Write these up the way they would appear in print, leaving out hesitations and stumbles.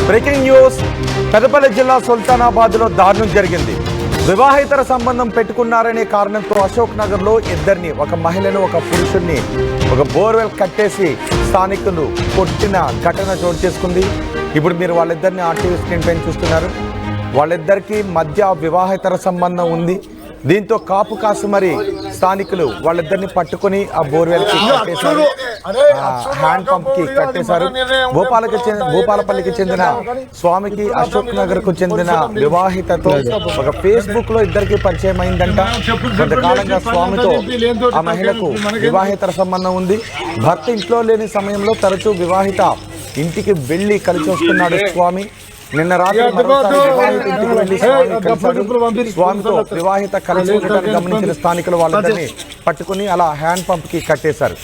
Breaking news. Peddapalli జిల్లా సుల్తానాబాద్లో దారుణం జరిగింది. వివాహేతర సంబంధం పెట్టుకున్నారనే కారణంతో అశోక్ నగర్లో ఇద్దరిని, ఒక మహిళను ఒక పురుషుడిని ఒక బోర్వెల్ కట్టేసి స్థానికులు కొట్టిన ఘటన చోటు చేసుకుంది. ఇప్పుడు మీరు వాళ్ళిద్దరిని ఆర్టీవీ స్క్రీన్ పైన చూస్తున్నారు. వాళ్ళిద్దరికీ మధ్య వివాహేతర సంబంధం ఉంది. దీంతో కాపు కాసు మరి స్థానికులు వాళ్ళిద్దరిని పట్టుకుని ఆ బోర్వెల్కి కట్టేశారు, హ్యాండ్ పంప్కి కట్టేశారు. భూపాలపల్లికి చెందిన స్వామికి అశోక్ నగర్కు చెందిన వివాహితతో ఒక ఫేస్బుక్ లో ఇద్దరికి పరిచయం అయిందంట. కొంతకాలంగా స్వామితో ఆ మహిళకు వివాహేతర సంబంధం ఉంది. భర్త ఇంట్లో లేని సమయంలో తరచూ వివాహిత ఇంటికి వెళ్ళి కలిసి వస్తున్నాడు స్వామి. నిన్న రాత్రి ఇంటికి వెళ్లి స్వామితో వివాహిత కలిసి ఉండటాన్ని గమనించిన స్థానికులు వాళ్ళని పట్టుకుని అలా హ్యాండ్ పంప్ కి కట్టేశారు.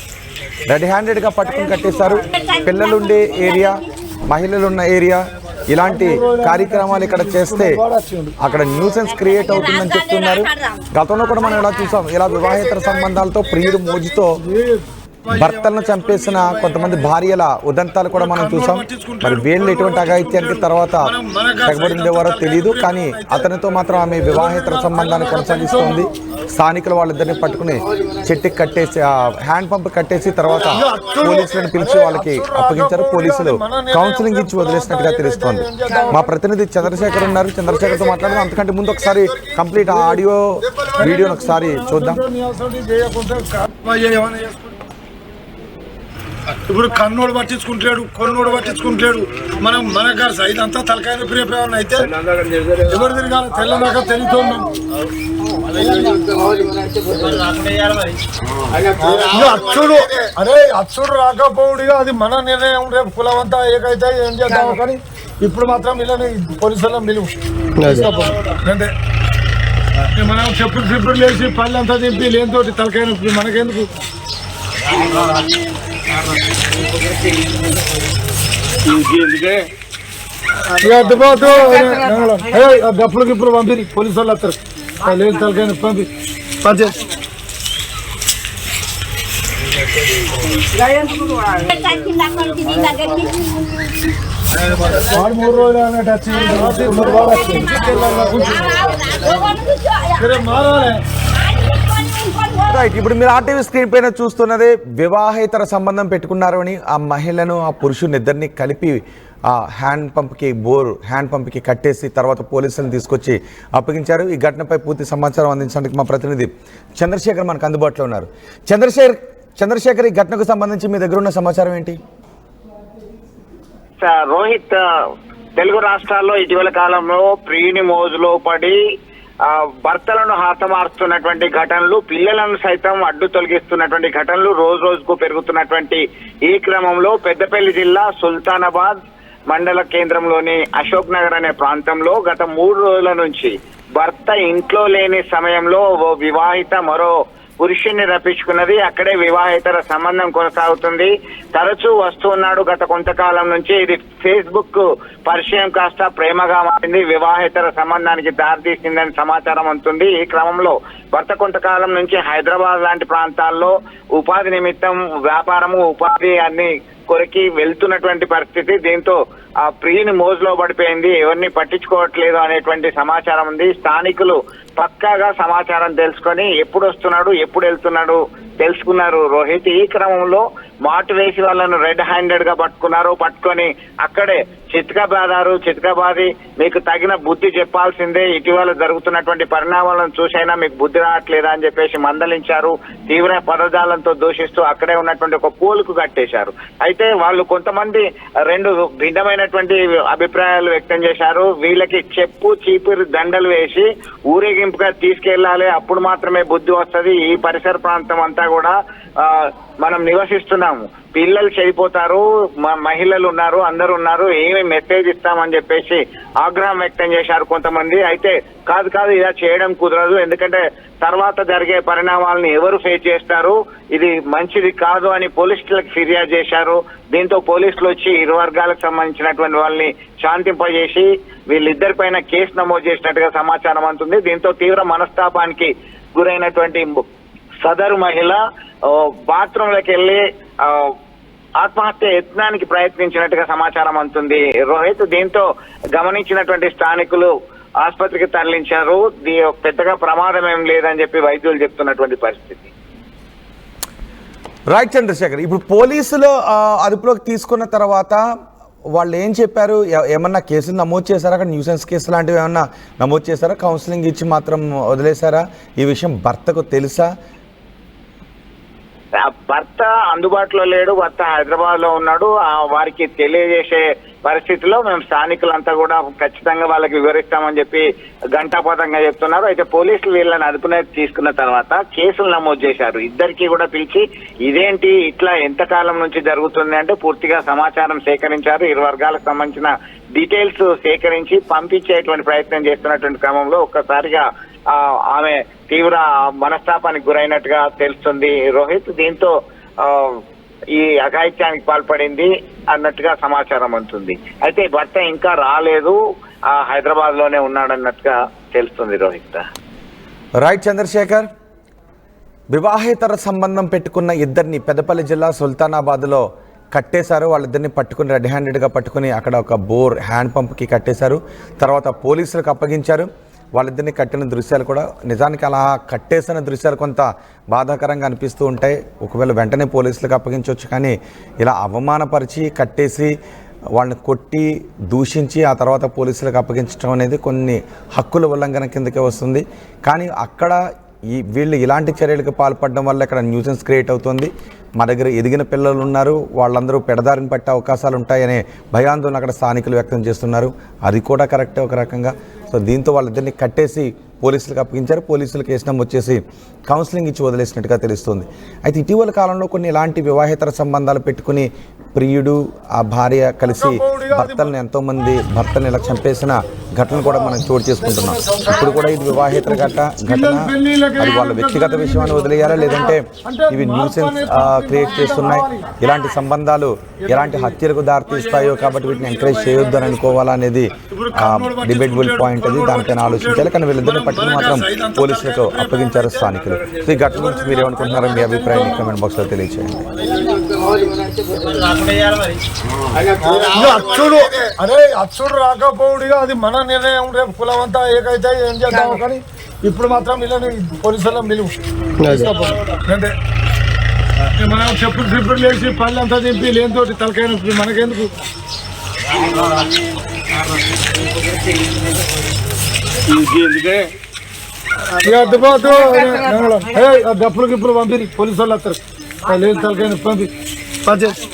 రెడ్ హ్యాండెడ్ గా పట్టుకుని కట్టేశారు. పిల్లలుండే ఏరియా, మహిళలున్న ఏరియా, ఇలాంటి కార్యక్రమాలు ఇక్కడ చేస్తే అక్కడ న్యూసెన్స్ క్రియేట్ అవుతుందని చెప్తున్నారు. గతంలో కూడా మనం ఇలా చూసాం, ఇలా వివాహేతర సంబంధాలతో ప్రియుడు మోజుతో భర్తలను చంపేసిన కొంతమంది భార్యల ఉదంతాలు కూడా మనం చూసాం. మరి వీళ్ళు ఎటువంటి అఘాయిత్యానికి తర్వాత తెగబడిందేవారో తెలియదు, కానీ అతనితో మాత్రం ఆమె వివాహేతర సంబంధాన్ని కొనసాగిస్తుంది. స్థానికులు వాళ్ళిద్దరిని పట్టుకుని చెట్టుకి కట్టేసి, హ్యాండ్ పంప్ కట్టేసి తర్వాత పోలీసులను పిలిచి వాళ్ళకి అప్పగించారు. పోలీసులు కౌన్సిలింగ్ ఇచ్చి వదిలేసినట్టుగా తెలుస్తోంది. మా ప్రతినిధి చంద్రశేఖర్ ఉన్నారు, చంద్రశేఖర్తో మాట్లాడదాం. అంతకంటే ముందు ఒకసారి కంప్లీట్ ఆడియో వీడియోని ఒకసారి చూద్దాం. ఇప్పుడు కన్నోడు పట్టించుకుంటాడు, కొన్నోడు పట్టించుకుంటాడు. మన గారు ఇదంతా తలకాయ ప్రియపేమన్నా అయితే ఎవరు తిరగాలి తెల్లదాకా తెలుస్తున్నాం. అచ్చుడు అచ్చుడు రాకపోవుడిగా అది మన నిర్ణయం. రేపు కులం అంతా ఏకైతే ఏం చేద్దాము, కానీ ఇప్పుడు మాత్రం ఇలా పోలీసులను పిలువు అంటే మనం చెప్పుడు లేచి పళ్ళంతా దింపి లేనితోటి తలకాయ నొప్పి మనకెందుకు. డప్పులు గిప్పుడు పంపి పోలీసు వాళ్ళు వస్తారు. లేదు తలకాయ పంపి పంచాయతీ వాడు 3 రోజులు అన్నట్టు వచ్చి మారాలి. రైట్, ఇప్పుడు మీరు ఆర్టీవీ స్క్రీన్ పైన చూస్తున్నదే వివాహేతర సంబంధం పెట్టుకున్నారు అని ఆ మహిళను ఆ పురుషుని ఇద్దరిని కలిపి ఆ హ్యాండ్ పంప్కి కట్టేసి తర్వాత పోలీసులను తీసుకొచ్చి అప్పగించారు. ఈ ఘటనపై పూర్తి సమాచారం అందించడానికి మా ప్రతినిధి చంద్రశేఖర్ మనకు అందుబాటులో ఉన్నారు. చంద్రశేఖర్, ఈ ఘటనకు సంబంధించి మీ దగ్గర ఉన్న సమాచారం ఏంటి? రోహిత్, తెలుగు రాష్ట్రాల్లో ఇటీవల కాలంలో ప్రియుని మోజులో పడి భర్తలను హతమారుస్తున్నటువంటి ఘటనలు, పిల్లలను సైతం అడ్డు తొలగిస్తున్నటువంటి ఘటనలు రోజు రోజుకు పెరుగుతున్నటువంటి ఈ క్రమంలో పెద్దపల్లి జిల్లా సుల్తానాబాద్ మండల కేంద్రంలోని అశోక్ నగర్ అనే ప్రాంతంలో గత 3 రోజుల నుంచి భర్త ఇంట్లో లేని సమయంలో ఓ వివాహిత మరో పురుషుణ్ణి రప్పించుకున్నది. అక్కడే వివాహేతర సంబంధం కొనసాగుతుంది. తరచూ వస్తూ ఉన్నాడు గత కొంతకాలం నుంచి. ఇది ఫేస్బుక్ పరిచయం కాస్త ప్రేమగా మారింది, వివాహేతర సంబంధానికి దారితీసిందని సమాచారం అందుతుంది. ఈ క్రమంలో భర్త కొంతకాలం నుంచి హైదరాబాద్ లాంటి ప్రాంతాల్లో ఉపాధి నిమిత్తం వ్యాపారము, ఉపాధి అన్ని కొరికి వెళ్తున్నటువంటి పరిస్థితి. దీంతో ఆ ప్రియుని మోజులో పడిపోయింది, ఎవరిని పట్టించుకోవట్లేదు అనేటువంటి సమాచారం ఉంది. స్థానికులు పక్కాగా సమాచారం తెలుసుకొని ఎప్పుడు వస్తున్నాడు, ఎప్పుడు వెళ్తున్నాడు తెలుసుకున్నారు రోహిత్. ఈ క్రమంలో మాటు వేసి వాళ్ళను రెడ్ హ్యాండెడ్ గా పట్టుకొని అక్కడే చితకబాది మీకు తగిన బుద్ధి చెప్పాల్సిందే, ఇటీవల జరుగుతున్నటువంటి పరిణామాలను చూసైనా మీకు బుద్ధి రావట్లేదా అని చెప్పేసి మందలించారు. తీవ్ర పదజాలంతో దూషిస్తూ అక్కడే ఉన్నటువంటి ఒక పూలుకు కట్టేశారు. అయితే వాళ్ళు కొంతమంది 2 భిన్నమైనటువంటి అభిప్రాయాలు వ్యక్తం చేశారు. వీళ్ళకి చెప్పు చీపురు దండలు వేసి ఊరేగింపుగా తీసుకెళ్లాలి, అప్పుడు మాత్రమే బుద్ధి వస్తుంది. ఈ పరిసర ప్రాంతం అంతా కూడా మనం నివసిస్తున్నాము, పిల్లలు చెడిపోతారు, మహిళలు ఉన్నారు, అందరు ఉన్నారు, ఏమి మెసేజ్ ఇస్తామని చెప్పేసి ఆగ్రహం వ్యక్తం చేశారు కొంతమంది. అయితే కాదు ఇలా చేయడం కుదరదు, ఎందుకంటే తర్వాత జరిగే పరిణామాలను ఎవరు ఫేస్ చేస్తారు, ఇది మంచిది కాదు అని పోలీసులకు ఫిర్యాదు చేశారు. దీంతో పోలీసులు వచ్చి ఇరు వర్గాలకు సంబంధించినటువంటి వాళ్ళని శాంతింపజేసి వీళ్ళిద్దరిపైన కేసు నమోదు చేసినట్టుగా సమాచారం అందుతుంది. దీంతో తీవ్ర మనస్తాపానికి గురైనటువంటి సదరు మహిళ బాత్రూంలోకి వెళ్ళి ఆత్మహత్య యత్నానికి ప్రయత్నించినట్టుగా సమాచారం అందుతుంది రోహిత్. దీంతో గమనించినటువంటి స్థానికులు ఆసుపత్రికి తరలించారు. పెద్దగా ప్రమాదం ఏం లేదని చెప్పి వైద్యులు చెప్తున్నటువంటి పరిస్థితి. రైట్ చంద్రశేఖర్, ఇప్పుడు పోలీసులు అదుపులోకి తీసుకున్న తర్వాత వాళ్ళు ఏం చెప్పారు? ఏమన్నా కేసులు నమోదు చేశారా? అక్కడ న్యూసెన్స్ కేసు లాంటివి ఏమన్నా నమోదు చేశారా? కౌన్సిలింగ్ ఇచ్చి మాత్రం వదిలేశారా? ఈ విషయం భర్తకు తెలుసా? భర్త అందుబాటులో లేడు, భర్త హైదరాబాద్ లో ఉన్నాడు. వారికి తెలియజేసే పరిస్థితిలో మేము స్థానికులంతా కూడా ఖచ్చితంగా వాళ్ళకి వివరిస్తామని చెప్పి ఘంటాపథంగా చెప్తున్నారు. అయితే పోలీసులు వీళ్ళని అదుపులోకి తీసుకున్న తర్వాత కేసులు నమోదు చేశారు. ఇద్దరికి కూడా పిలిచి ఇదేంటి ఇట్లా ఎంతకాలం నుంచి జరుగుతుంది అంటే పూర్తిగా సమాచారం సేకరించారు. ఇరు వర్గాలకు సంబంధించిన డీటెయిల్స్ సేకరించి పంపించేటువంటి ప్రయత్నం చేస్తున్నటువంటి క్రమంలో ఒక్కసారిగా ఆమె తీవ్ర మనస్తాపానికి గురైనట్టుగా తెలుస్తుంది రోహిత్. దీంతో ఈ అఘాయిత్యానికి పాల్పడింది అన్నట్టుగా సమాచారం అందుతుంది. అయితే భర్త ఇంకా రాలేదు, హైదరాబాద్ లోనే ఉన్నాడన్నట్టుగా తెలుస్తుంది రోహిత్. రైట్ చంద్రశేఖర్, వివాహేతర సంబంధం పెట్టుకున్న ఇద్దరిని పెద్దపల్లి జిల్లా సుల్తానాబాద్లో కట్టేశారు. వాళ్ళిద్దరిని పట్టుకుని రెడ్ హ్యాండెడ్గా పట్టుకుని అక్కడ ఒక బోర్ హ్యాండ్ పంప్కి కట్టేశారు. తర్వాత పోలీసులకు అప్పగించారు. వాళ్ళిద్దరిని కట్టిన దృశ్యాలు కూడా నిజానికి అలా కట్టేసిన దృశ్యాలు కొంత బాధాకరంగా అనిపిస్తూ ఉంటాయి. ఒకవేళ వెంటనే పోలీసులకు అప్పగించవచ్చు, కానీ ఇలా అవమానపరిచి కట్టేసి వాళ్ళని కొట్టి దూషించి ఆ తర్వాత పోలీసులకు అప్పగించడం అనేది కొన్ని హక్కుల ఉల్లంఘన కిందకే వస్తుంది. కానీ అక్కడ వీళ్ళు ఇలాంటి చర్యలకు పాల్పడడం వల్ల ఇక్కడ న్యూసెన్స్ క్రియేట్ అవుతుంది. మా దగ్గర ఎదిగిన పిల్లలు ఉన్నారు, వాళ్ళందరూ పెడదారిని పట్టే అవకాశాలు ఉంటాయనే భయాందోళన అక్కడ స్థానికులు వ్యక్తం చేస్తున్నారు. అది కూడా కరెక్టే ఒక రకంగా. సో దీంతో వాళ్ళిద్దరిని కట్టేసి పోలీసులకు అప్పగించారు. పోలీసులు కేసు నమోదు చేసి కౌన్సిలింగ్ ఇచ్చి వదిలేసినట్టుగా తెలుస్తుంది. అయితే ఇటీవల కాలంలో కొన్ని ఇలాంటి వివాహేతర సంబంధాలు పెట్టుకుని ప్రియుడు ఆ భార్య కలిసి భర్తలను ఎంతోమంది భర్తను ఇలా చంపేసిన ఘటనలు కూడా మనం చోటు చేసుకుంటున్నాం. ఇప్పుడు కూడా ఇది వివాహేతర ఘటన. అది వాళ్ళ వ్యక్తిగత విషయాన్ని వదిలేయాలా, లేదంటే ఇవి న్యూసెన్స్ క్రియేట్ చేస్తున్నాయి, ఇలాంటి సంబంధాలు ఎలాంటి హత్యలకు దారితీస్తాయో కాబట్టి వీటిని ఎంకరేజ్ చేయొద్దు అని అనుకోవాలా అనేది డిబేటబుల్ పాయింట్. అది దానిపైన ఆలోచించాలి. కానీ వీళ్ళిద్దరిని పట్టుకుని మాత్రం పోలీసులకు అప్పగించారు స్థానికులు. సో ఈ ఘటన గురించి మీరు ఏమనుకుంటున్నారో మీ అభిప్రాయాన్ని కామెంట్ బాక్స్లో తెలియజేయండి. అచ్చుడు రాకపోవుడిగా అది మన నిర్ణయం. రేపు కులం అంతా ఏకైతే ఏం చేద్దాము, కానీ ఇప్పుడు మాత్రం వీళ్ళని పోలీసులను పిలువు. అంటే మనం చెప్పుడు లేచి పళ్ళంతా దింపి లేనితోటి తలకైన మనకెందుకు? డప్పులు గిప్పులు పంపి పోలీసు వాళ్ళు వస్తారు. లేదు తలకైన పంపి పనిచేసి